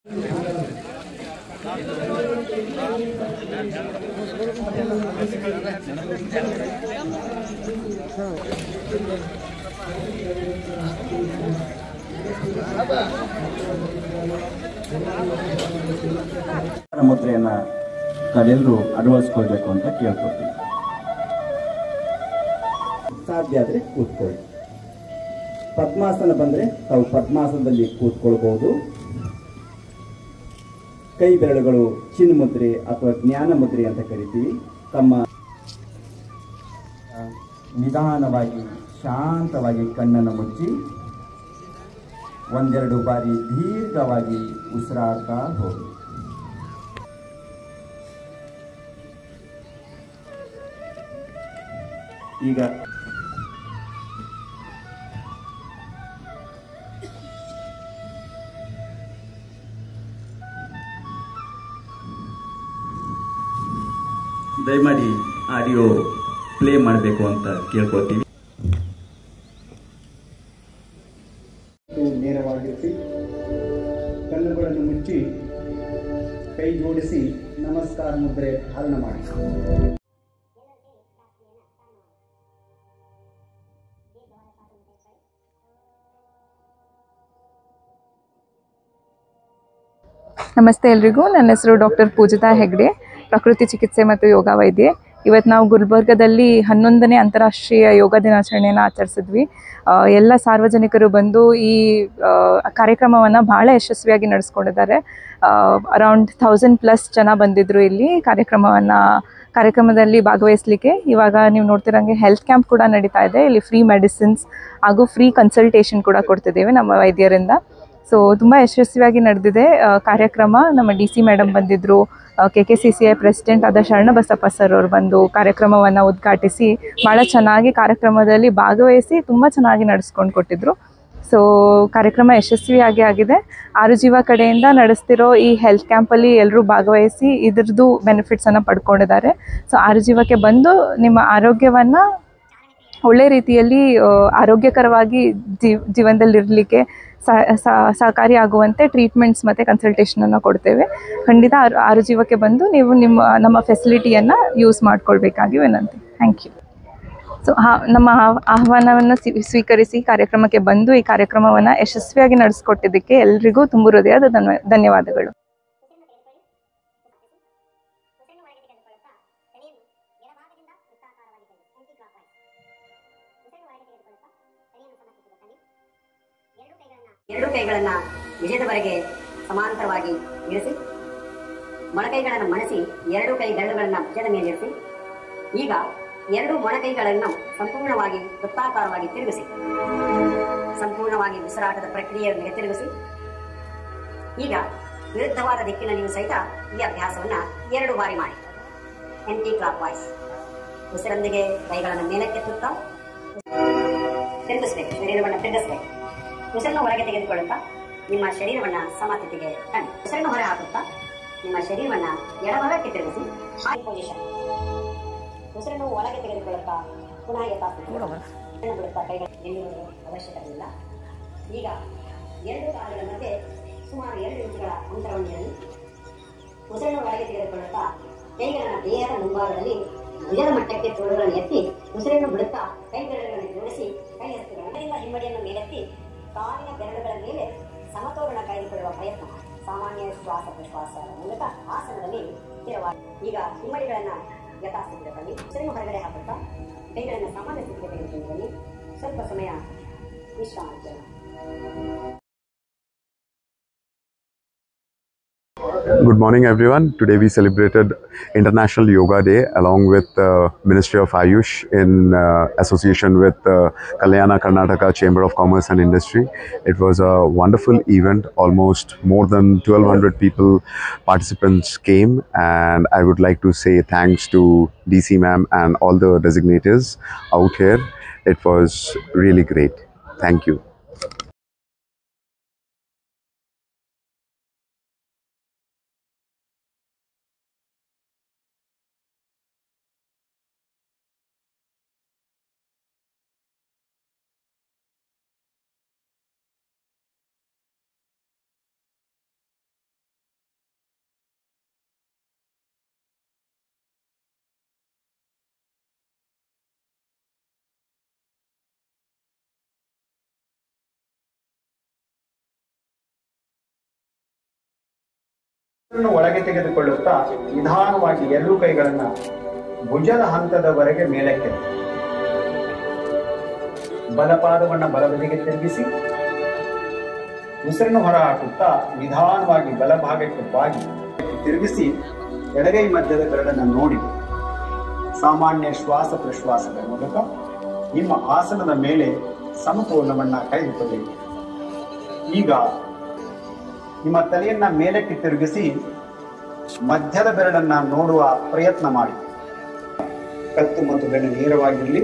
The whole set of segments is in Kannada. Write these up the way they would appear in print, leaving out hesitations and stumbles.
ಮುದ್ರೆಯನ್ನ ತಾವೆಲ್ಲರೂ ಅಳವಡಿಸ್ಕೊಳ್ಬೇಕು ಅಂತ ಕೇಳ್ಕೊಳ್ತೀವಿ. ಸಾಧ್ಯ ಆದರೆ ಕೂತ್ಕೊಳ್ಳಿ. ಪದ್ಮಾಸನ ಬಂದರೆ ತಾವು ಪದ್ಮಾಸನದಲ್ಲಿ ಕೂತ್ಕೊಳ್ಬಹುದು. ಕೈ ಬೆರಳುಗಳು ಚಿನ್ಮುದ್ರೆ ಅಥವಾ ಜ್ಞಾನ ಮುದ್ರೆ ಅಂತ ಕರಿತೀವಿ. ತಮ್ಮ ನಿಧಾನವಾಗಿ ಶಾಂತವಾಗಿ ಕಣ್ಣನ್ನು ಮುಚ್ಚಿ ಒಂದೆರಡು ಬಾರಿ ದೀರ್ಘವಾಗಿ ಉಸಿರಾಡ್ತಾ ಹೋಗಿ. ಈಗ ದಯಮಾಡಿ ಆಡಿಯೋ ಪ್ಲೇ ಮಾಡಬೇಕು ಅಂತ ಕೇಳ್ಕೊತೀವಿ. ನೇರವಾಗಿರಿಸಿ, ಕಣ್ಣುಗಳನ್ನು ಮುಚ್ಚಿ, ಕೈ ಜೋಡಿಸಿ ನಮಸ್ಕಾರ ಮುದ್ರೆ ಧಾರಣ ಮಾಡಿ. ನಮಸ್ತೆ ಎಲ್ರಿಗೂ. ನನ್ನ ಹೆಸರು ಡಾಕ್ಟರ್ ಪೂಜಿತಾ ಹೆಗ್ಡೆ, ಪ್ರಕೃತಿ ಚಿಕಿತ್ಸೆ ಮತ್ತು ಯೋಗ ವೈದ್ಯೆ. ಇವತ್ತು ನಾವು ಗುಲ್ಬರ್ಗದಲ್ಲಿ 11ನೇ ಅಂತಾರಾಷ್ಟ್ರೀಯ ಯೋಗ ದಿನಾಚರಣೆಯನ್ನು ಆಚರಿಸಿದ್ವಿ. ಎಲ್ಲ ಸಾರ್ವಜನಿಕರು ಬಂದು ಈ ಕಾರ್ಯಕ್ರಮವನ್ನು ಭಾಳ ಯಶಸ್ವಿಯಾಗಿ ನಡೆಸ್ಕೊಂಡಿದ್ದಾರೆ. ಅರೌಂಡ್ 1000+ ಜನ ಬಂದಿದ್ದರು ಇಲ್ಲಿ ಕಾರ್ಯಕ್ರಮದಲ್ಲಿ ಭಾಗವಹಿಸಲಿಕ್ಕೆ. ಇವಾಗ ನೀವು ನೋಡ್ತಿರೋಂಗೆ ಹೆಲ್ತ್ ಕ್ಯಾಂಪ್ ಕೂಡ ನಡೀತಾ ಇದೆ. ಇಲ್ಲಿ ಫ್ರೀ ಮೆಡಿಸಿನ್ಸ್ ಹಾಗೂ ಫ್ರೀ ಕನ್ಸಲ್ಟೇಷನ್ ಕೂಡ ಕೊಡ್ತಿದ್ದೇವೆ ನಮ್ಮ ವೈದ್ಯರಿಂದ. ಸೊ ತುಂಬ ಯಶಸ್ವಿಯಾಗಿ ನಡೆದಿದೆ ಕಾರ್ಯಕ್ರಮ. ನಮ್ಮ DC ಮೇಡಮ್ ಬಂದಿದ್ದರು, KKCCI ಪ್ರೆಸಿಡೆಂಟ್ ಆದ ಶರಣಬಸಪ್ಪ ಸರ್ ಅವರು ಬಂದು ಕಾರ್ಯಕ್ರಮವನ್ನು ಉದ್ಘಾಟಿಸಿ ಭಾಳ ಚೆನ್ನಾಗಿ ಕಾರ್ಯಕ್ರಮದಲ್ಲಿ ಭಾಗವಹಿಸಿ ತುಂಬ ಚೆನ್ನಾಗಿ ನಡೆಸ್ಕೊಂಡು ಕೊಟ್ಟಿದ್ದರು. ಸೊ ಕಾರ್ಯಕ್ರಮ ಯಶಸ್ವಿಯಾಗಿ ಆಗಿದೆ. ಆರುಜೀವ ಕಡೆಯಿಂದ ನಡೆಸ್ತಿರೋ ಈ ಹೆಲ್ತ್ ಕ್ಯಾಂಪಲ್ಲಿ ಎಲ್ಲರೂ ಭಾಗವಹಿಸಿ ಇದ್ರದ್ದು ಬೆನಿಫಿಟ್ಸನ್ನು ಪಡ್ಕೊಂಡಿದ್ದಾರೆ. ಸೊ ಆರುಜೀವಕ್ಕೆ ಬಂದು ನಿಮ್ಮ ಆರೋಗ್ಯವನ್ನು ಒಳ್ಳೆ ರೀತಿಯಲ್ಲಿ ಆರೋಗ್ಯಕರವಾಗಿ ಜೀವನದಲ್ಲಿರಲಿಕ್ಕೆ ಸಹಕಾರಿಯಾಗುವಂತೆ ಟ್ರೀಟ್ಮೆಂಟ್ಸ್ ಮತ್ತು ಕನ್ಸಲ್ಟೇಷನನ್ನು ಕೊಡ್ತೇವೆ. ಖಂಡಿತ ಆರುಜೀವಕ್ಕೆ ಬಂದು ನೀವು ನಮ್ಮ ಫೆಸಿಲಿಟಿಯನ್ನು ಯೂಸ್ ಮಾಡ್ಕೊಳ್ಬೇಕಾಗಿ ವಿನಂತಿ. Thank you. ಸೊ ನಮ್ಮ ಆಹ್ವಾನವನ್ನು ಸ್ವೀಕರಿಸಿ ಕಾರ್ಯಕ್ರಮಕ್ಕೆ ಬಂದು ಈ ಕಾರ್ಯಕ್ರಮವನ್ನು ಯಶಸ್ವಿಯಾಗಿ ನಡೆಸ್ಕೊಟ್ಟಿದ್ದಕ್ಕೆ ಎಲ್ರಿಗೂ ತುಂಬ ಹೃದಯದ ಧನ್ಯವಾದಗಳು. ಎರಡು ಕೈಗಳನ್ನು ವಿಜಯದವರೆಗೆ ಸಮಾಂತರವಾಗಿ ಇರಿಸಿ, ಮೊಣಕೈಗಳನ್ನು ಮಣಿಸಿ, ಎರಡು ಕೈ ಬೆರಳುಗಳನ್ನು ಭುಜದ ಮೇಲೆ ಇರಿಸಿ. ಈಗ ಎರಡು ಮೊಣಕೈಗಳನ್ನು ಸಂಪೂರ್ಣವಾಗಿ ವೃತ್ತಾಕಾರವಾಗಿ ತಿರುಗಿಸಿ, ಸಂಪೂರ್ಣವಾಗಿ ಉಸಿರಾಟದ ಪ್ರಕ್ರಿಯೆಯೊಂದಿಗೆ ತಿರುಗಿಸಿ. ಈಗ ವಿರುದ್ಧವಾದ ದಿಕ್ಕಿನಲ್ಲಿಯೂ ಸಹಿತ ಈ ಅಭ್ಯಾಸವನ್ನು 2 ಬಾರಿ ಮಾಡಿ. Aunty clock wise. ಉಸಿರೊಂದಿಗೆ ಕೈಗಳನ್ನು ಮೇಲಕ್ಕೆತ್ತುತ್ತಾ ತಿರುಗಿಸ್ಬೇಕು, ಶರೀರವನ್ನು ತಿರುಗಿಸ್ಬೇಕು. ಉಸಿರನ್ನು ಹೊರಗೆ ತೆಗೆದುಕೊಳ್ಳುತ್ತಾ ನಿಮ್ಮ ಶರೀರವನ್ನು ಸಮಸ್ಥಿತಿಗೆ ತನ್ನಿ. ಉಸಿರನ್ನು ಹೊರ ಹಾಕುತ್ತಾ ನಿಮ್ಮ ಶರೀರವನ್ನು ಎಡಭಾಗಕ್ಕೆ ತಿರುಗಿಸಿ. ಪೊಸಿಷನ್. ಉಸಿರನ್ನು ಒಳಗೆ ತೆಗೆದುಕೊಳ್ಳುತ್ತಾ ಪುನಃ ಯಥಾಸ್ಥಿತಿ ಬಿಡುತ್ತಾ ಕೈಗಳು ನಿಲ್ಲುವುದು ಅವಶ್ಯಕತೆಯಿಲ್ಲ. ಈಗ 2 ಕಾಲುಗಳ ಮಧ್ಯೆ ಸುಮಾರು 2 ಇಂಚುಗಳ ಅಂತರವನ್ನು ಇರಲಿ. ಉಸಿರನ್ನು ಒಳಗೆ ತೆಗೆದುಕೊಳ್ಳುತ್ತಾ ಕೈಗಳನ್ನು ದೇಹದ ಮುಂಭಾಗದಲ್ಲಿ ಭುಜದ ಮಟ್ಟಕ್ಕೆ ತೋಳುಗಳನ್ನು ಎತ್ತಿ ಉಸಿರನ್ನು ಬಿಡುತ್ತಾ ಕೈ ಬೆರಳುಗಳನ್ನು ಜೋಡಿಸಿ ಕೈ ಹಸ್ತುಗಳಿಂದ ಹಿಮ್ಮಡಿಯನ್ನು ಮೇಲೆತ್ತಿ ಕಾಲಿನ ಬೆರಳುಗಳ ಮೇಲೆ ಸಮತೋಲನ ಕಾಯ್ದುಕೊಳ್ಳುವ ಪ್ರಯತ್ನ. ಸಾಮಾನ್ಯ ಶ್ವಾಸ ಪ್ರಶ್ವಾಸದ ಮೂಲಕ ಆಸನದಲ್ಲಿ ಸ್ಥಿರವಾಗಿ. ಈಗ ಹಿಮ್ಮಡಿಗಳನ್ನು ಯಥಾಸ್ಥಿತಿಗೆ ಬನ್ನಿ. ಉಸಿರನ್ನು ಹೊರಗಡೆ ಹಾಕುತ್ತಾ ಕೈಗಳನ್ನು ಸಾಮಾನ್ಯ ಸ್ಥಿತಿಗೆ ತೆಗೆದುಕೊಂಡು ಬನ್ನಿ. ಸ್ವಲ್ಪ ಸಮಯ ವಿಶ್ರಾಂತಿ. Good morning everyone. Today we celebrated International Yoga Day along with Ministry of Ayush in association with Kalyana Karnataka Chamber of Commerce and Industry. It was a wonderful event. Almost more than 1200 people, participants came, and I would like to say thanks to DC ma'am and all the designators out here. It was really great. Thank you. ಒಳಗೆ ತೆಗೆದುಕೊಳ್ಳುತ್ತಾ ನಿಧಾನವಾಗಿ ಎರಡೂ ಕೈಗಳನ್ನು ಭುಜದ ಹಂತದವರೆಗೆ ಮೇಲಕ್ಕೆ ಬಲಪಾದವನ್ನು ಬಲಬದಿಗೆ ತಿರುಗಿಸಿ ಉಸಿರನ್ನು ಹೊರ ಹಾಕುತ್ತಾ ನಿಧಾನವಾಗಿ ಬಲಭಾಗಕ್ಕೆ ಬಾಗಿ ತಿರುಗಿಸಿ ಎಡಗೈ ಮಧ್ಯದ ಬೆರಳನ್ನು ನೋಡಿ ಸಾಮಾನ್ಯ ಶ್ವಾಸ ಪ್ರಶ್ವಾಸದ ಮೂಲಕ ನಿಮ್ಮ ಆಸನದ ಮೇಲೆ ಸಮತೋಲನವನ್ನ ಕಾಯ್ದುಕೊಳ್ಳಿ. ಈಗ ನಿಮ್ಮ ತಲೆಯನ್ನ ಮೇಲಕ್ಕೆ ತಿರುಗಿಸಿ ಮಧ್ಯದ ಬೆರಳನ್ನ ನೋಡುವ ಪ್ರಯತ್ನ ಮಾಡಿ. ಕತ್ತು ಮತ್ತು ಬೆನ್ನು ನೇರವಾಗಿರಲಿ.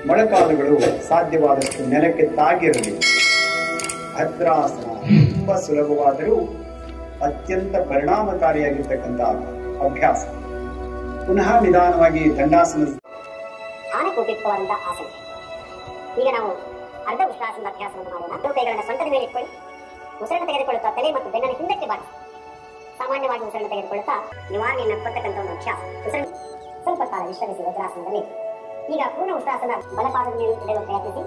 ಮೊಳಕಾಲುಗಳು ಸಾಧ್ಯವಾದಷ್ಟು ನೆಲಕ್ಕೆ ತಾಗಿರಲಿ. ಭದ್ರಾಸನ ತುಂಬಾ ಸುಲಭವಾದರೂ ಅತ್ಯಂತ ಪರಿಣಾಮಕಾರಿಯಾಗಿರ್ತಕ್ಕಂಥ ಅಭ್ಯಾಸ. ಪುನಃ ನಿಧಾನವಾಗಿ ದಂಡಾಸನ. ಆನೆಗೆ ಉಪಯುಕ್ತವಾದಂತಹ ಆಸನ. ಈಗ ನಾವು ಅರ್ಧ ಉಷ್ಟ್ರಾಸನದ ಅಭ್ಯಾಸವನ್ನು ಮಾಡೋಣ. ಕೈಗಳನ್ನು ಸೊಂಟದ ಮೇಲೆ ಇಟ್ಕೊಳ್ಳಿ. ಉಸಿರನ್ನು ತೆಗೆದುಕೊಳ್ಳುತ್ತಾ ತಲೆ ಮತ್ತು ಬೆನ್ನನ್ನು ಹಿಂದಕ್ಕೆ ಬಾಗಿ ಸಾಮಾನ್ಯವಾಗಿ ಉಸಿರನ್ನು ತೆಗೆದುಕೊಳ್ಳುತ್ತಾ ನಿವಾರಣೆಯನ್ನು ಕೊಡ್ತಕ್ಕಂಥ ಒಂದು ಅಭ್ಯಾಸ. ಉಸಿರನ್ನು ಸ್ವಲ್ಪ ಕಾಲ ವಿಶ್ರಮಿಸಿ ವಜ್ರಾಸನದಲ್ಲಿ. ಈಗ ಪೂರ್ಣ ಉಷ್ಟ್ರಾಸನ ಬಲಪಾದದ ಮೇಲೆ ಇಡಲು ಪ್ರಯತ್ನಿಸಿ.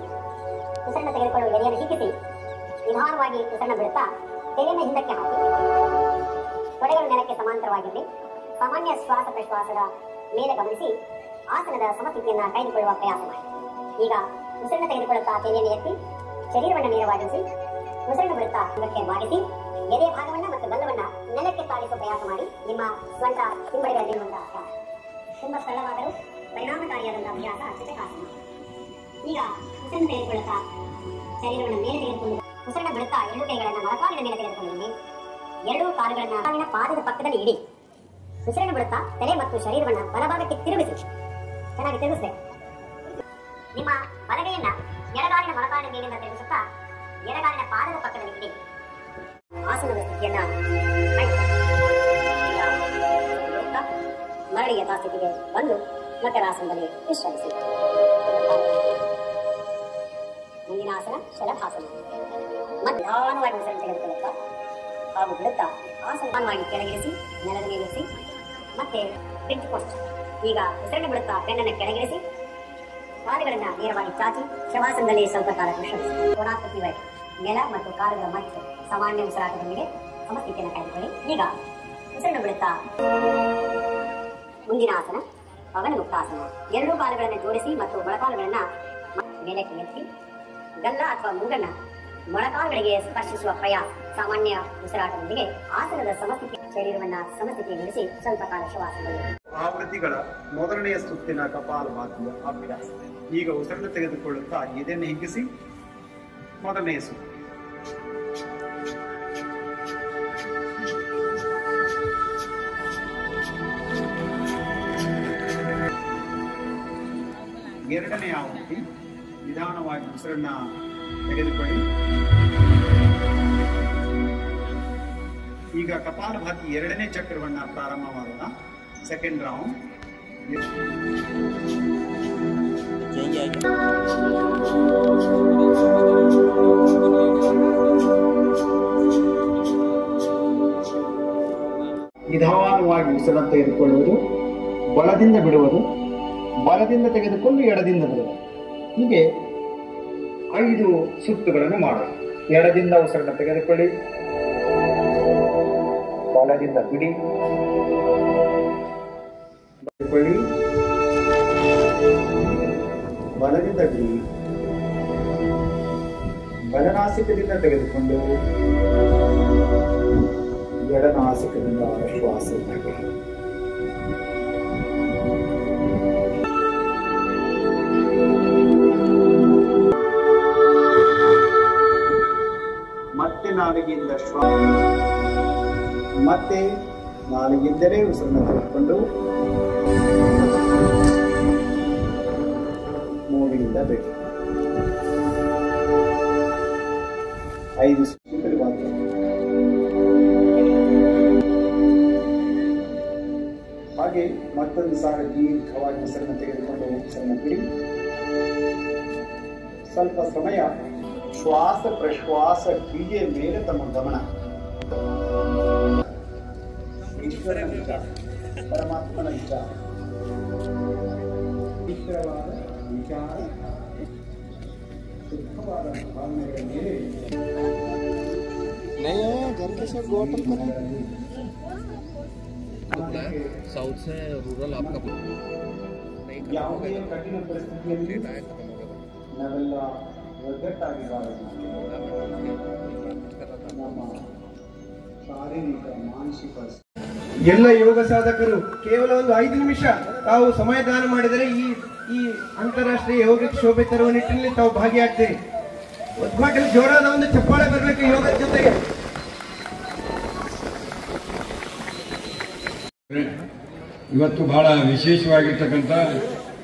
ಉಸಿರನ್ನು ತೆಗೆದುಕೊಳ್ಳುವ ಎದೆಯನ್ನು ಹಿಗ್ಗಿಸಿ ನಿಧಾನವಾಗಿ ಉಸಿರನ್ನು ಬಿಡುತ್ತಾ ತಲೆಯನ್ನು ಹಿಂದಕ್ಕೆ ಹಾಕಿ ತೊಡೆಗಳು ನೆಲಕ್ಕೆ ಸಮಾಂತರವಾಗಿರಲಿ. ಸಾಮಾನ್ಯ ಶ್ವಾಸ ಪ್ರಶ್ವಾಸದ ಮೇಲೆ ಗಮನಿಸಿ ಆಸನದ ಸಮಸ್ಥಿತಿಯನ್ನು ಕಾಯ್ದುಕೊಳ್ಳುವ ಪ್ರಯಾಸ ಮಾಡಿ. ಈಗ ಉಸಿರನ್ನು ತೆಗೆದುಕೊಳ್ಳುತ್ತಾ ತಲೆಯನ್ನು ಎತ್ತಿ ಶರೀರವನ್ನು ನೇರವಾಗಿಸಿ ಉಸಿರನ್ನು ಬಿಡುತ್ತಾ ಹಿಂದಕ್ಕೆ ಬಾಗಿಸಿ ಎದೆ ಭಾಗವನ್ನು ಮತ್ತು ಗಲ್ಲವನ್ನ ನೆಲಕ್ಕೆ ತಾಗಿಸುವ ಪ್ರಯಾಸ ಮಾಡಿ. ನಿಮ್ಮ ಸ್ವಂತ ಹಿಂಬಡಿಗಳಲ್ಲಿರುವಂತಹ ಅಭ್ಯಾಸ ತುಂಬಾ ಸರಳವಾದರೂ ಪರಿಣಾಮಕಾರಿಯಾದಂತಹ ಅಭ್ಯಾಸ ಚಟಕಾಸನ. ಈಗ ಉಸಿರನ್ನು ತೆಗೆದುಕೊಳ್ಳುತ್ತಾ ಶರೀರವನ್ನು ಮೇಲೆ ತೆಗೆದುಕೊಂಡು ಉಸಿರನ್ನು ಬಿಡುತ್ತಾ ಎರಡು ಕೈಗಳನ್ನು ಮೊಳಕಾಲಿನ ಮೇಲೆ ತೆಗೆದುಕೊಳ್ಳಿ. ಎರಡೂ ಕಾಲುಗಳನ್ನು ಪಾದದ ಪಕ್ಕದಲ್ಲಿ ಇಡಿ. ಉಸಿರನ್ನು ಬಿಡುತ್ತಾ ತಲೆ ಮತ್ತು ಶರೀರವನ್ನು ಬಲಭಾಗಕ್ಕೆ ತಿರುಗಿಸಿ. ಚೆನ್ನಾಗಿ ತಿರುಗಿಸಬೇಕು. ನಿಮ್ಮ ಬಲಗೈಯನ್ನ ಎಡಗಾಲಿನ ಮೊಳಕಾಲಿನ ಮೇಲಿಂದ ತಿರುಗಿಸುತ್ತಾ ಎಡಗಾಲಿನ ಪಾದದ ಪಕ್ಕದಲ್ಲಿ ಇಡಿ. ಆಸನದ ಸ್ಥಿತಿಯನ್ನ ಮರಳಿ ಯಥಾಸ್ಥಿತಿಗೆ ಬಂದು ಮಕರಾಸನದಲ್ಲಿ ವಿಶ್ರಮಿಸಿ. ಮುಂದಿನ ಆಸನ ಶಲಭಾಸನ. ಮತ್ತೆ ನಿಧಾನವಾಗಿ ಉಸಿರನ್ನು ತೆಗೆದುಕೊಳ್ಳುತ್ತಾ ಹಾಗೂ ಬಿಡುತ್ತಾ ಆಸನವಾಗಿ ಕೆಳಗಿರಿಸಿ ನೆಲದ ಮೇಲಿರಿಸಿ ಮತ್ತೆ ಬ್ರಿಡ್ಜ್ ಪೋಸ್ಚರ್. ಈಗ ಉಸಿರನ್ನು ಬಿಡುತ್ತಾ ಬೆನ್ನನ್ನು ಕೆಳಗಿರಿಸಿ ಕಾಲುಗಳನ್ನು ನೇರವಾಗಿ ಚಾಚಿ ಶವಾಸನದಲ್ಲಿ ಸ್ವಲ್ಪ ಕಾಲ ವಿಶ್ರಮಿಸಿ. ಕೋನಾಕೃತಿವರೆಗೆ ನೆಲ ಮತ್ತು ಕಾಲುಗಳ ಮಧ್ಯೆ ಸಾಮಾನ್ಯ ಉಸಿರಾಟದೊಂದಿಗೆ ಸಮಸ್ಥಿತಿಯನ್ನು ಕಾಯ್ದುಕೊಳ್ಳಿ. ಈಗ ಉಸಿರನ್ನು ಬಿಡುತ್ತಾ ಮುಂದಿನ ಆಸನ ಪವನ ಮುಕ್ತಾಸನ. ಎರಡೂ ಕಾಲುಗಳನ್ನು ಜೋಡಿಸಿ ಮತ್ತು ಮೊಳಕಾಲುಗಳನ್ನು ಮೇಲಕ್ಕೆ ಎತ್ತಿ ಗಲ್ಲ ಅಥವಾ ಮೂಗನ್ನ ಮೊಳಕಾಲುಗಳಿಗೆ ಸ್ಪರ್ಶಿಸುವ ಪ್ರಯಾಸ. ಸಾಮಾನ್ಯ ಉಸಿರಾಟದೊಂದಿಗೆ ಆಸನದ ಸಮಸ್ಥಿತಿ ಶರೀರವನ್ನ ಸಮಸ್ಥಿತಿಯಲ್ಲಿರಿಸಿ ಸ್ವಲ್ಪ ಕಾಲ ಶವಾಸನದಲ್ಲಿ. ಆವೃತ್ತಿಗಳ ಮೊದಲನೆಯ ಸುತ್ತಿನ ಕಪಾಲಭಾತಿಯ ಅಭ್ಯಾಸ. ಈಗ ಉಸಿರನ್ನು ತೆಗೆದುಕೊಳ್ಳುತ್ತಾ ಎದೆಯನ್ನು ಹಿಗ್ಗಿಸಿ ಮೊದಲನೆಯ ಸುತ್ತು. ಎರಡನೇ ಆವೃತ್ತಿ. ನಿಧಾನವಾಗಿ ಉಸಿರನ್ನ ತೆಗೆದುಕೊಳ್ಳಿ. ಈಗ ಕಪಾಲಭಾತಿ ಎರಡನೇ ಚಕ್ರವನ್ನ ಪ್ರಾರಂಭ ಮಾಡೋಣ. Second round. ನಿಧಾನವಾಗಿ ಉಸಿರನ್ನು ತೆಗೆದುಕೊಳ್ಳುವುದು, ಬಲದಿಂದ ಬಿಡುವುದು, ಬಲದಿಂದ ತೆಗೆದುಕೊಂಡು ಎಡದಿಂದ ಬಿಡುವುದು. ಹೀಗೆ 5 ಸುತ್ತುಗಳನ್ನು ಮಾಡೋಣ. ಎಡದಿಂದ ಉಸಿರನ್ನು ತೆಗೆದುಕೊಳ್ಳಿ, ಬಲದಿಂದ ಬಿಡಿ, ಬಲದಿಂದ ಬಿಡಿ, ಬಲನಾಸಿಕದಿಂದ ತೆಗೆದುಕೊಂಡು ಎಡನಾಸಿಕದಿಂದ ಶ್ವಾಸ. ಮತ್ತೆ ನಾಲಿಗೆಯಿಂದ ಶ್ವಾಸ, ಮತ್ತೆ ನಾಲಿಗೆಯಿಂದಲೇ ಉಸಿರನ್ನು ತೆಗೆದುಕೊಂಡು ಮೂಗಿನಿಂದ ಬಿಡಿ. 5 ಸುತ್ತುಗಳು ಮಾತ್ರ. ಹಾಗೆ ಮತ್ತೊಂದು ಸಾಲ ದೀರ್ಘವಾಗಿ ಉಸಿರನ್ನು ತೆಗೆದುಕೊಂಡು ಉಸಿರನ್ನು ಬಿಡಿ. ಸ್ವಲ್ಪ ಸಮಯ ಶ್ವಾಸ ಪ್ರಶ್ವಾಸ ಕ್ರಿಯೆಯ ಮೇಲೆ ತಮ್ಮ ಗಮನ. ಈಶ್ವರನ ವಿಚಾರ, ಪರಮಾತ್ಮನ ವಿಚಾರ, ಈಶ್ವರವಾದ ವಿಚಾರ, ಶುದ್ಧವಾದ ಭಾವನೆಗಳ ಮೇಲೆ साउथ से रूरल आपका ಯಾವುದೇ ಕಠಿಣ ಪರಿಸ್ಥಿತಿಯಲ್ಲಿ ನಾವೆಲ್ಲ ಒಗ್ಗಟ್ಟಾಗಿರಬಾರದು. ನಮ್ಮ ಶಾರೀರಿಕ ಮಾನಸಿಕ ಎಲ್ಲ ಯೋಗ ಸಾಧಕರು ಕೇವಲ ಒಂದು 5 ನಿಮಿಷ ತಾವು ಸಮಯದಾನ ಮಾಡಿದರೆ ಈ ಅಂತಾರಾಷ್ಟ್ರೀಯ ಯೋಗಕ್ಕೆ ಶೋಭೆ ತರುವ ನಿಟ್ಟಿನಲ್ಲಿ ತಾವು ಭಾಗಿಯಾಗ್ತೀರಿ. ಉದ್ಘಾಟನೆ ಜೋರಾದ ಒಂದು ಚಪ್ಪಾಳೆ ಬರಬೇಕು ಯೋಗದ ಜೊತೆಗೆ. ಇವತ್ತು ಬಹಳ ವಿಶೇಷವಾಗಿರ್ತಕ್ಕಂಥ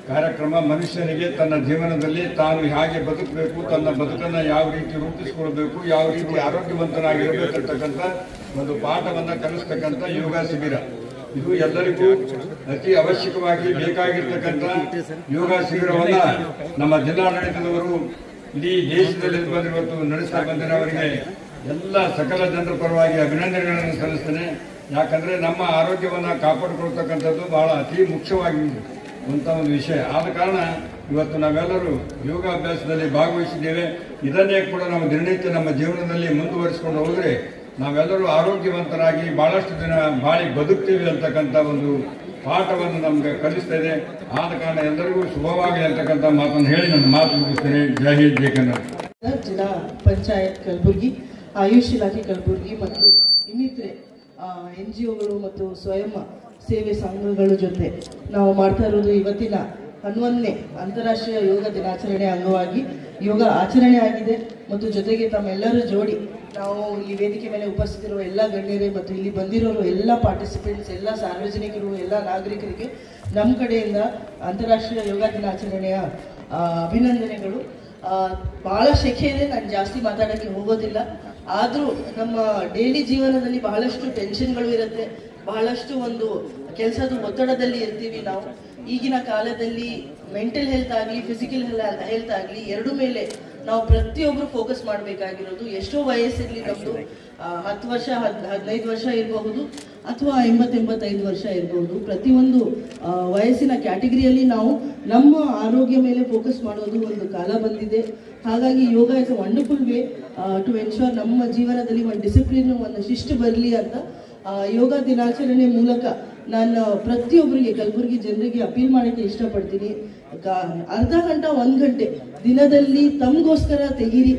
ಕಾರ್ಯಕ್ರಮ. ಮನುಷ್ಯನಿಗೆ ತನ್ನ ಜೀವನದಲ್ಲಿ ತಾನು ಹೇಗೆ ಬದುಕಬೇಕು, ತನ್ನ ಬದುಕನ್ನು ಯಾವ ರೀತಿ ರೂಪಿಸಿಕೊಳ್ಬೇಕು, ಯಾವ ರೀತಿ ಆರೋಗ್ಯವಂತನಾಗಿರಬೇಕಂತಕ್ಕಂಥ ಒಂದು ಪಾಠವನ್ನು ಕಲಿಸ್ತಕ್ಕಂಥ ಯೋಗ ಶಿಬಿರ. ಇದು ಎಲ್ಲರಿಗೂ ಅತಿ ಅವಶ್ಯಕವಾಗಿ ಬೇಕಾಗಿರ್ತಕ್ಕಂಥ ಯೋಗ ಶಿಬಿರವನ್ನು ನಮ್ಮ ಜಿಲ್ಲಾಡಳಿತದವರು ಇಡೀ ದೇಶದಲ್ಲಿ ಬಂದು ಇವತ್ತು ನಡೆಸ್ತಾ ಬಂದರೆ ಅವರಿಗೆ ಎಲ್ಲ ಸಕಲ ಜನರ ಪರವಾಗಿ ಅಭಿನಂದನೆಗಳನ್ನು ಸಲ್ಲಿಸ್ತೇನೆ. ಯಾಕಂದರೆ ನಮ್ಮ ಆರೋಗ್ಯವನ್ನು ಕಾಪಾಡಿಕೊಳ್ತಕ್ಕಂಥದ್ದು ಬಹಳ ಅತಿ ಮುಖ್ಯವಾಗಿರುವಂಥ ಒಂದು ವಿಷಯ. ಆದ ಕಾರಣ ಇವತ್ತು ನಾವೆಲ್ಲರೂ ಯೋಗಾಭ್ಯಾಸದಲ್ಲಿ ಭಾಗವಹಿಸಿದ್ದೇವೆ. ಇದನ್ನೇ ಕೂಡ ನಾವು ದಿನನಿತ್ಯ ನಮ್ಮ ಜೀವನದಲ್ಲಿ ಮುಂದುವರಿಸಿಕೊಂಡು ಹೋದರೆ ನಾವೆಲ್ಲರೂ ಆರೋಗ್ಯವಂತರಾಗಿ ಬಹಳಷ್ಟು ದಿನ ಬಾಳಿ ಬದುಕ್ತೀವಿ ಅಂತಕ್ಕಂಥ ಒಂದು ಪಾಠವನ್ನು ನಮಗೆ ಕಲಿಸ್ತಾ ಇದೆ. ಆದ ಕಾರಣ ಎಲ್ಲರಿಗೂ ಶುಭವಾಗಲಿ ಅಂತಕ್ಕಂಥ ಮಾತನ್ನು ಹೇಳಿ ನನ್ನ ಮಾತು ಮುಗಿಸ್ತೇನೆ. ಜೈ ಹಿಂದ್, ಜೈ ಕನ್ನಡ. ಜಿಲ್ಲಾ ಪಂಚಾಯತ್ ಕಲಬುರಗಿ, ಆಯುಷ್ ಇಲಾಖೆ ಕಲಬುರಗಿ ಮತ್ತು ಇನ್ನಿತರೆ NGOಗಳು ಮತ್ತು ಸ್ವಯಂ ಸೇವೆ ಸಂಘಗಳ ಜೊತೆ ನಾವು ಮಾಡ್ತಾ ಇರೋದು ಇವತ್ತಿನ 11ನೇ ಅಂತಾರಾಷ್ಟ್ರೀಯ ಯೋಗ ದಿನಾಚರಣೆ ಅಂಗವಾಗಿ ಯೋಗ ಆಚರಣೆ ಆಗಿದೆ. ಮತ್ತು ಜೊತೆಗೆ ತಮ್ಮೆಲ್ಲರೂ ಜೋಡಿ ನಾವು ಈ ವೇದಿಕೆ ಮೇಲೆ ಉಪಸ್ಥಿತಿರುವ ಎಲ್ಲ ಗಣ್ಯರೇ ಮತ್ತು ಇಲ್ಲಿ ಬಂದಿರೋರು ಎಲ್ಲ ಪಾರ್ಟಿಸಿಪೆಂಟ್ಸ್, ಎಲ್ಲ ಸಾರ್ವಜನಿಕರು, ಎಲ್ಲ ನಾಗರಿಕರಿಗೆ ನಮ್ಮ ಕಡೆಯಿಂದ ಅಂತಾರಾಷ್ಟ್ರೀಯ ಯೋಗ ದಿನಾಚರಣೆಯ ಅಭಿನಂದನೆಗಳು. ಭಾಳ ಶೆಕೆ ಇದೆ, ನಾನು ಜಾಸ್ತಿ ಮಾತಾಡೋಕ್ಕೆ ಹೋಗೋದಿಲ್ಲ. ಆದರೂ ನಮ್ಮ ಡೈಲಿ ಜೀವನದಲ್ಲಿ ಬಹಳಷ್ಟು ಟೆನ್ಷನ್ಗಳು ಇರುತ್ತೆ, ಬಹಳಷ್ಟು ಒಂದು ಕೆಲಸದ ಒತ್ತಡದಲ್ಲಿ ಇರ್ತೀವಿ ನಾವು. ಈಗಿನ ಕಾಲದಲ್ಲಿ ಮೆಂಟಲ್ ಹೆಲ್ತ್ ಆಗಲಿ ಫಿಸಿಕಲ್ ಹೆಲ್ತ್ ಆಗಲಿ ಎರಡೂ ಮೇಲೆ ನಾವು ಪ್ರತಿಯೊಬ್ಬರು ಫೋಕಸ್ ಮಾಡಬೇಕಾಗಿರೋದು. ಎಷ್ಟೋ ವಯಸ್ಸಿರಲಿ, ನಮ್ಮದು 10 ವರ್ಷ 15 ವರ್ಷ ಇರಬಹುದು ಅಥವಾ 80-85 ವರ್ಷ ಇರಬಹುದು. ಪ್ರತಿಯೊಂದು ವಯಸ್ಸಿನ ಕ್ಯಾಟಗರಿಯಲ್ಲಿ ನಾವು ನಮ್ಮ ಆರೋಗ್ಯ ಮೇಲೆ ಫೋಕಸ್ ಮಾಡೋದು ಒಂದು ಕಾಲ ಬಂದಿದೆ. ಹಾಗಾಗಿ yoga is a wonderful way to ensure ನಮ್ಮ ಜೀವನದಲ್ಲಿ ಒಂದು ಡಿಸಿಪ್ಲಿನ್, ಒಂದು ಶಿಸ್ತು ಬರಲಿ ಅಂತ ಯೋಗ ದಿನಾಚರಣೆ ಮೂಲಕ ನಾನು ಪ್ರತಿಯೊಬ್ಬರಿಗೆ ಕಲಬುರಗಿ ಜನರಿಗೆ ಅಪೀಲ್ ಮಾಡೋಕ್ಕೆ ಇಷ್ಟಪಡ್ತೀನಿ. ಅರ್ಧ ಗಂಟೆ 1 ಗಂಟೆ ದಿನದಲ್ಲಿ ತಮಗೋಸ್ಕರ ತೆಗೀರಿ.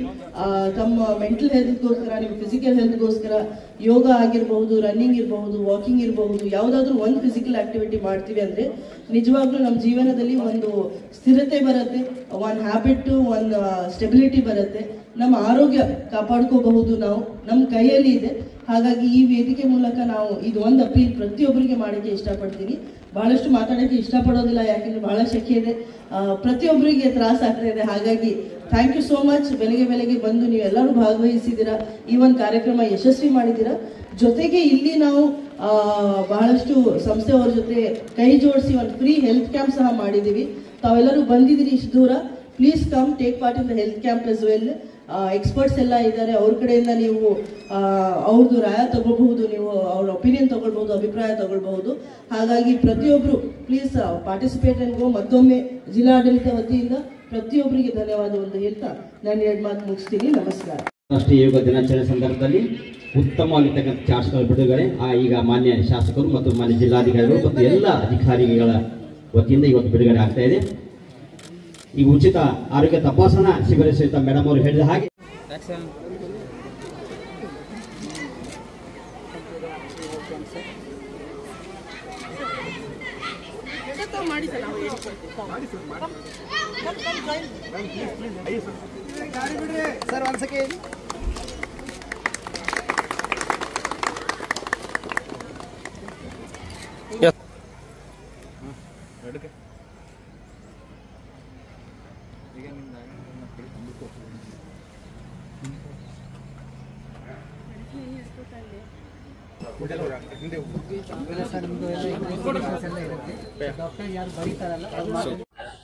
ತಮ್ಮ ಮೆಂಟಲ್ ಹೆಲ್ತ್ಗೋಸ್ಕರ, ನಿಮ್ಮ ಫಿಸಿಕಲ್ ಹೆಲ್ತ್ಗೋಸ್ಕರ ಯೋಗ ಆಗಿರಬಹುದು, ರನ್ನಿಂಗ್ ಇರಬಹುದು, ವಾಕಿಂಗ್ ಇರಬಹುದು, ಯಾವುದಾದ್ರೂ ಒಂದು ಫಿಸಿಕಲ್ ಆಕ್ಟಿವಿಟಿ ಮಾಡ್ತೀವಿ ಅಂದರೆ ನಿಜವಾಗ್ಲೂ ನಮ್ಮ ಜೀವನದಲ್ಲಿ ಒಂದು ಸ್ಥಿರತೆ ಬರುತ್ತೆ, ಒಂದು ಹ್ಯಾಬಿಟ್ಟು, ಒಂದು ಸ್ಟೆಬಿಲಿಟಿ ಬರುತ್ತೆ. ನಮ್ಮ ಆರೋಗ್ಯ ಕಾಪಾಡ್ಕೋಬಹುದು, ನಾವು ನಮ್ಮ ಕೈಯಲ್ಲಿ ಇದೆ. ಹಾಗಾಗಿ ಈ ವೇದಿಕೆ ಮೂಲಕ ನಾವು ಇದು ಒಂದು ಅಪೀಲ್ ಪ್ರತಿಯೊಬ್ಬರಿಗೆ ಮಾಡೋಕ್ಕೆ ಇಷ್ಟಪಡ್ತೀನಿ. ಬಹಳಷ್ಟು ಮಾತಾಡೋಕ್ಕೆ ಇಷ್ಟಪಡೋದಿಲ್ಲ, ಯಾಕೆಂದರೆ ಬಹಳ ಶೆಕೆ ಇದೆ, ಪ್ರತಿಯೊಬ್ಬರಿಗೆ ತ್ರಾಸ ಆಗ್ತಾ ಇದೆ. ಹಾಗಾಗಿ ಥ್ಯಾಂಕ್ ಯು ಸೋ ಮಚ್. ಬೆಳಗ್ಗೆ ಬಂದು ನೀವೆಲ್ಲರೂ ಭಾಗವಹಿಸಿದ್ದೀರಾ, ಈ ಒಂದು ಕಾರ್ಯಕ್ರಮ ಯಶಸ್ವಿ ಮಾಡಿದ್ದೀರಾ. ಜೊತೆಗೆ ಇಲ್ಲಿ ನಾವು ಬಹಳಷ್ಟು ಸಂಸ್ಥೆಯವ್ರ ಜೊತೆ ಕೈ ಜೋಡಿಸಿ ಒಂದು ಫ್ರೀ ಹೆಲ್ತ್ ಕ್ಯಾಂಪ್ ಸಹ ಮಾಡಿದ್ದೀವಿ. ತಾವೆಲ್ಲರೂ ಬಂದಿದ್ದೀರಿ ಇಷ್ಟು ದೂರ. Please come take part in the health camp as well. Experts ಎಲ್ಲ ಇದ್ದಾರೆ, ಅವ್ರ ಕಡೆಯಿಂದ ನೀವು ಅವ್ರದ್ದು ರಾಯ ತಗೊಳ್ಬಹುದು, ನೀವು ಅವ್ರ ಒಪಿನಿಯನ್ ತಗೊಳ್ಬಹುದು, ಅಭಿಪ್ರಾಯ ತಗೊಳ್ಬಹುದು. ಹಾಗಾಗಿ ಪ್ರತಿಯೊಬ್ಬರು ಪ್ಲೀಸ್ ಪಾರ್ಟಿಸಿಪೇಟ್ ಅಂಡ್ ಗೋ. ಮತ್ತೊಮ್ಮೆ ಜಿಲ್ಲಾಡಳಿತ ವತಿಯಿಂದ ಪ್ರತಿಯೊಬ್ಬರಿಗೆ ಧನ್ಯವಾದವನ್ನು ಹೇಳ್ತಾ ನಾನು 2 ಮಾತು ಮುಗಿಸ್ತೀನಿ. ನಮಸ್ಕಾರ. ರಾಷ್ಟ್ರೀಯ ಯೋಗ ದಿನಾಚರಣೆ ಸಂದರ್ಭದಲ್ಲಿ ಉತ್ತಮವಾಗಿರ್ತಕ್ಕಂಥ ಚಾರ್ಟ್ಸ್ಗಳ ಬಿಡುಗಡೆ ಈಗ ಮಾನ್ಯ ಶಾಸಕರು ಮತ್ತು ಮಾನ್ಯ ಜಿಲ್ಲಾಧಿಕಾರಿಗಳು ಮತ್ತು ಎಲ್ಲ ಅಧಿಕಾರಿಗಳ ವತಿಯಿಂದ ಇವತ್ತು ಬಿಡುಗಡೆ ಆಗ್ತಾ ಇದೆ. ಈ ಉಚಿತ ಆರೋಗ್ಯ ತಪಾಸಣಾ ಶಿಬಿರ ಸಹಿತ ಮೇಡಮ್ ಅವರು ಹೇಳಿದ ಹಾಗೆ ಸರ್ ಒಂದು ಸೆಕೆಂಡ್.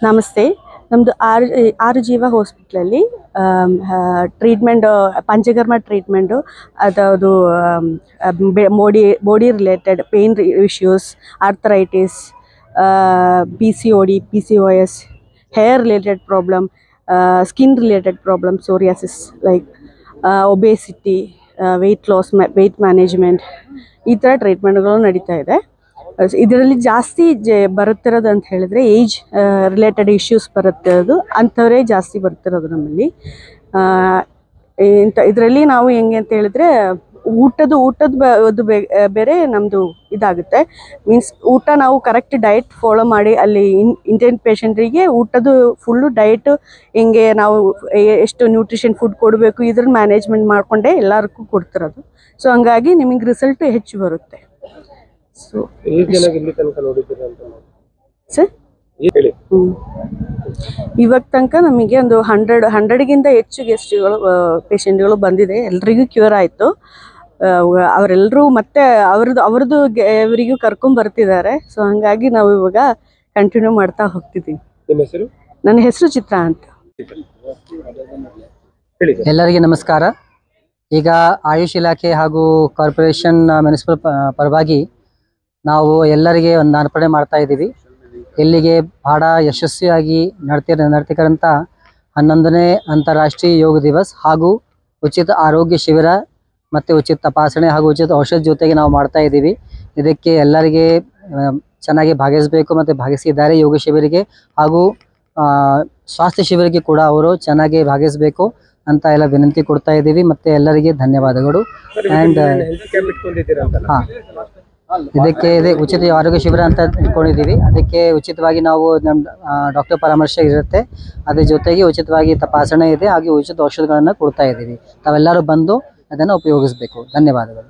ನಮಸ್ತೆ. ನಮ್ಮದು ಆರು ಜೀವ ಹಾಸ್ಪಿಟ್ಲಲ್ಲಿ ಟ್ರೀಟ್ಮೆಂಟ್, ಪಂಚಕರ್ಮ ಟ್ರೀಟ್ಮೆಂಟು, ಅದು body related pain issues, arthritis, PCOD, PCOS, hair related problem, skin related problem, psoriasis, like obesity, weight loss weight management ಈ ಥರ ಟ್ರೀಟ್ಮೆಂಟ್ಗಳು ನಡೀತಾ ಇದೆ. ಇದರಲ್ಲಿ ಜಾಸ್ತಿ ಬರುತ್ತಿರೋದು ಅಂತ ಹೇಳಿದ್ರೆ ಏಜ್ ರಿಲೇಟೆಡ್ ಇಶ್ಯೂಸ್ ಬರುತ್ತಿರೋದು ಅಂಥವರೇ ಜಾಸ್ತಿ ಬರ್ತಿರೋದು ನಮ್ಮಲ್ಲಿ. ಇದರಲ್ಲಿ ನಾವು ಹೆಂಗೆ ಅಂತ ಹೇಳಿದ್ರೆ ಊಟದ ಬೇರೆ ನಮ್ಮದು ಇದಾಗುತ್ತೆ. ಮೀನ್ಸ್ ಊಟ ನಾವು ಕರೆಕ್ಟ್ ಡಯಟ್ ಫಾಲೋ ಮಾಡಿ ಅಲ್ಲಿ ಇಂಟೆಂಟ್ ಪೇಷಂಟ್ರಿಗೆ ಊಟದ ಫುಲ್ಲು ಡಯಟ್ ಹೆಂಗೆ ನಾವು ಎಷ್ಟು ನ್ಯೂಟ್ರಿಷನ್ ಫುಡ್ ಕೊಡಬೇಕು ಇದ್ರ ಮ್ಯಾನೇಜ್ಮೆಂಟ್ ಮಾಡಿಕೊಂಡೇ ಎಲ್ಲರಿಗೂ ಕೊಡ್ತಿರೋದು. ಸೊ ಹಂಗಾಗಿ ನಿಮಗೆ ರಿಸಲ್ಟ್ ಹೆಚ್ಚು ಬರುತ್ತೆ. ಸೊ ಸರ್ ಇವಾಗ ತನಕ ನಮಗೆ ಒಂದು 100ಗಿಂತ ಹೆಚ್ಚು ಗೆಸ್ಟ್ಗಳು ಪೇಷಂಟ್ಗಳು ಬಂದಿದೆ. ಎಲ್ರಿಗೂ ಕ್ಯೂರ್ ಆಯಿತು. ಅವರೆಲ್ಲರೂ ಮತ್ತೆ ಅವ್ರದ್ದು ಇವರಿಗೂ ಕರ್ಕೊಂಡ್ಬರ್ತಿದ್ದಾರೆ. ಸೊ ಹಂಗಾಗಿ ನಾವು ಇವಾಗ ಕಂಟಿನ್ಯೂ ಮಾಡ್ತಾ ಹೋಗ್ತಿದ್ದೀವಿ. ನನ್ನ ಹೆಸರು ಚಿತ್ರ ಅಂತ. ಎಲ್ಲರಿಗೆ ನಮಸ್ಕಾರ. ಈಗ ಆಯುಷ್ ಇಲಾಖೆ ಹಾಗೂ ಕಾರ್ಪೊರೇಷನ್ ಮುನ್ಸಿಪಲ್ ಪರವಾಗಿ ನಾವು ಎಲ್ಲರಿಗೆ ಒಂದು ಅರ್ಪಣೆ ಮಾಡ್ತಾ ಇದ್ದೀವಿ. ಇಲ್ಲಿಗೆ ಭಾಳ ಯಶಸ್ವಿಯಾಗಿ ನಡ್ತಿರೋಂಥ 11ನೇ ಅಂತಾರಾಷ್ಟ್ರೀಯ ಯೋಗ ದಿವಸ್ ಹಾಗೂ ಉಚಿತ ಆರೋಗ್ಯ ಶಿಬಿರ ಮತ್ತು ಉಚಿತ ತಪಾಸಣೆ ಹಾಗೂ ಉಚಿತ ಔಷಧ ಜೊತೆಗೆ ನಾವು ಮಾಡ್ತಾ ಇದ್ದೀವಿ. ಇದಕ್ಕೆ ಎಲ್ಲರಿಗೆ ಚೆನ್ನಾಗಿ ಭಾಗಿಸಬೇಕು ಮತ್ತು ಭಾಗಿಸಿದ್ದಾರೆ. ಯೋಗ ಶಿಬಿರಿಗೆ ಹಾಗೂ ಸ್ವಾಸ್ಥ್ಯ ಶಿಬಿರಕ್ಕೆ ಕೂಡ ಅವರು ಚೆನ್ನಾಗಿ ಭಾಗಿಸಬೇಕು ಅಂತ ಎಲ್ಲ ವಿನಂತಿ ಕೊಡ್ತಾ ಇದ್ದೀವಿ. ಮತ್ತು ಎಲ್ಲರಿಗೆ ಧನ್ಯವಾದಗಳು. ಆ್ಯಂಡ್ ಹಾಂ, ಇದಕ್ಕೆ ಉಚಿತ ಆರೋಗ್ಯ ಶಿಬಿರ ಅಂತ ಇಟ್ಕೊಂಡಿದ್ದೀವಿ. ಅದಕ್ಕೆ ಉಚಿತವಾಗಿ ನಾವು ನಮ್ಮ ಡಾಕ್ಟರ್ ಪರಾಮರ್ಶೆ ಇರುತ್ತೆ. ಅದ್ರ ಜೊತೆಗೆ ಉಚಿತವಾಗಿ ತಪಾಸಣೆ ಇದೆ, ಹಾಗೆ ಉಚಿತ ಔಷಧಗಳನ್ನು ಕೊಡ್ತಾ ಇದ್ದೀವಿ. ತಾವೆಲ್ಲರೂ ಬಂದು ಅದನ್ನು ಉಪಯೋಗಿಸಬೇಕು. ಧನ್ಯವಾದಗಳು.